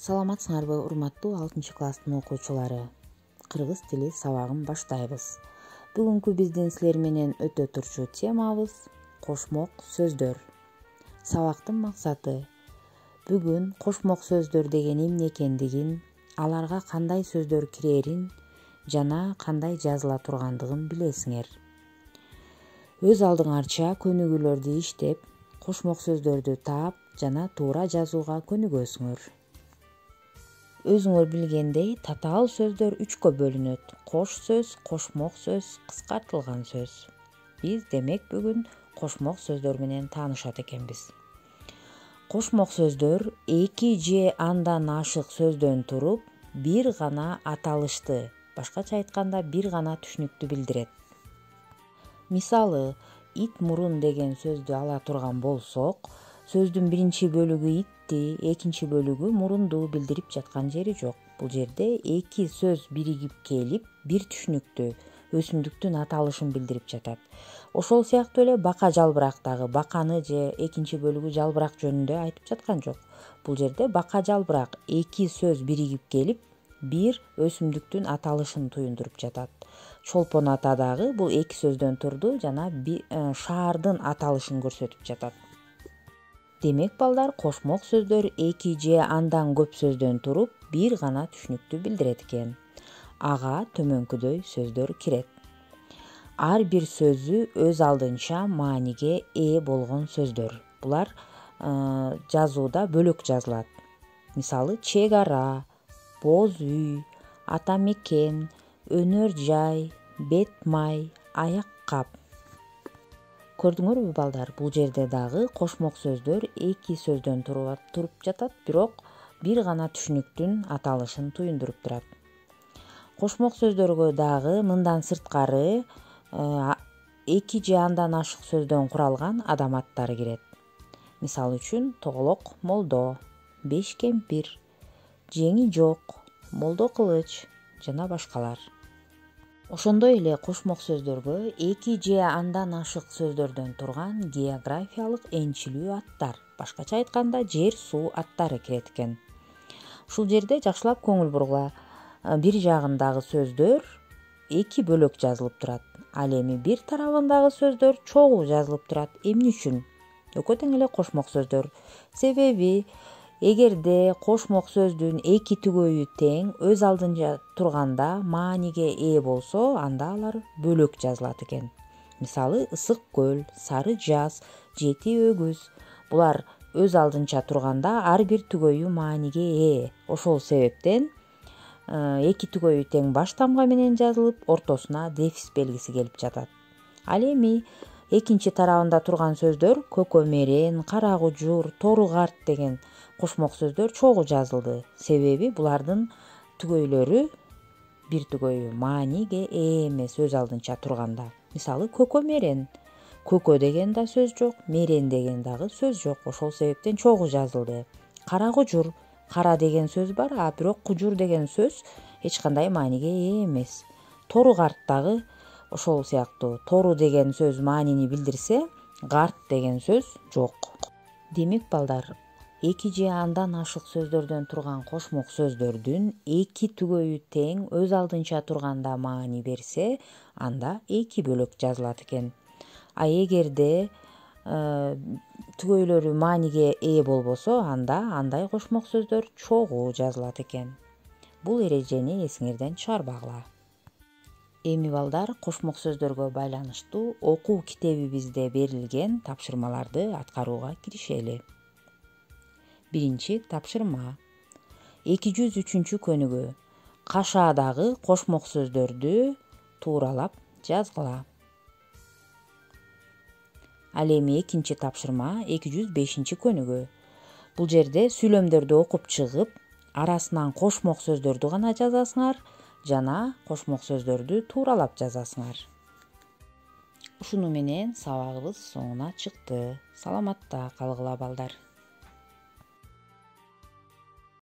Саламатсыңарбы, урматтуу 6-класстын окуучулары. Кыргыз тили сабагын баштайбыз. Бүгүнкү биздин силер менен өтө турчу темабыз кошмок сөздөр. Сабактын максаты бүгүн кошмок сөздөр деген эмне экендигин, аларга кандай сөздөр кирерин жана кандай жазыла тургандыгын билесиңер. Өз алдыңарча көнүгүүлөрдү иштеп, кошмок сөздөрдү таап жана туура жазууга көнүгөсүңөр. Өзүңөр билгендей, татаал сөздөр 3кө бөлүнөт: кош сөз, кошмок сөз, кыскартылган сөз. Биз демек бүгүн кошмок сөздөр менен таанышат экенбиз. Кошмок сөздөр 2 же андан ашык сөздөн туруп, бир гана аталышты, башкача айтканда бир гана түшүнүктү билдирет. Мисалы, ит мурун деген сөздү ала турган болсок, сөздүн биринчи бөлүгү итти, экинчи бөлүгү мурунду билдирип жаткан жери жок. Бул жерде 2 сөз биригип келип, бир түшүнүктү, өсүмдүктүн аталышын билдирип жатат. Ошол сыяктуу эле бака жалбырактагы баканы же экинчи бөлүгү жалбырак жөнүндө айтып жаткан жок. Бул жерде бака жалбырак 2 сөз биригип келип, бир өсүмдүктүн аталышын туюндуруп жатат. Чолпон ата дагы бул 2 сөздөн турду жана шаардын аталышын көрсөтүп жатат. Демек балдар, кошмок сөздөр 2 же андан көп сөздөн туруп, бир гана түшүнүктү билдирет экен. Ага төмөнкүдөй сөздөр кирет. Ар бир сөзү өз алдынча мааниге ээ болгон сөздөр. Булар жазууда бөлөк жазылат. Мисалы, чек ара, боз үй, ата мекен, өнөр жай, бет май, аяк кап. Көрдүңөрбү балдар, бул жерде дагы кошмок сөздөр 2 сөздөн туруп жатат, бирок бир гана түшүнүктүн аталышын туюндуруп турат. Кошмок сөздөргө дагы мындан сырткары 2 же андан ашык сөздөн куралган адам аттары кирет. Мисалы үчүн, тоголок молдо, беш кемпир, жеңи жок, молдо кылыч жана башкалар. Ошондой эле кошмок сөздөргө 2 же андан ашык сөздөрдөн турган географиялык энчилүү аттар, башкача айтканда жер суу аттары кирет экен. Ушул жерде жакшылап көңүл бургула. Бир жагындагы сөздөр 2 бөлөк жазылып турат. Ал эми бир тарабындагы сөздөр чогуу жазылып турат. Эмне үчүн? Экөө тең эле кошмок сөздөр. Себеби эгерде кошмок сөздүн 2 түгөйү тең, өз алдынча турганда мааниге ээ болсо, анда алар бөлөк жазылат экен. Мисалы, ысык көл, сары жаз, жети өгүз. Булар өз алдынча турганда ар бир түгөйү мааниге ээ. Ошол себептен 2 түгөйү тең баш тамга менен жазылып, ортосуна дефис белгиси келип жатат. Ал эми экинчи тарабында турган сөздөр көкөмерен, кара кужур, тору карт деген кошмок сөздөр чогуу жазылды. Себеби булардын түгөйлөрү бир түгөйү мааниге ээ эмес өз алдынча турганда. Мисалы, көкөмерен. Көкө деген да сөз жок, мерен деген дагы сөз жок. Ошол себептен чогуу жазылды. Кара кужур. Кара деген сөз бар, а бирок кужур деген сөз эч кандай мааниге ээ эмес. Тору карт дагы ошол сыяктуу. Тору деген сөз маанини билдирсе, карт деген сөз жок. Демек балдар, 2 же андан ашык сөздөрдөн турган кошмок сөздөрдүн 2 түгөйү тең өз алдынча турганда маани берсе, анда 2 бөлөк жазылат экен. А эгерде түгөйлөрү мааниге ээ болбосо, анда андай кошмок сөздөр чогуу жазылат экен. Бул эрежени эсиңерден чыгарбагыла. Эми балдар, кошмок сөздөргө байланыштуу окуу китебибизде берилген тапшырмаларды аткарууга киришели. Биринчи тапшырма. 203 көнүгүү. Кашаадагы кошмок сөздөрдү тууралап жазгыла. Ал эми экинчи тапшырма 205 көнүгүү. Бул жерде сүйлөмдөрдү окуп чыгып, арасынан кошмок сөздөрдү гана жазасыңар жана кошмок сөздөрдү тууралап жазасыңар. Ушуну менен сабагыбыз соңуна чыкты. Саламатта калгыла балдар.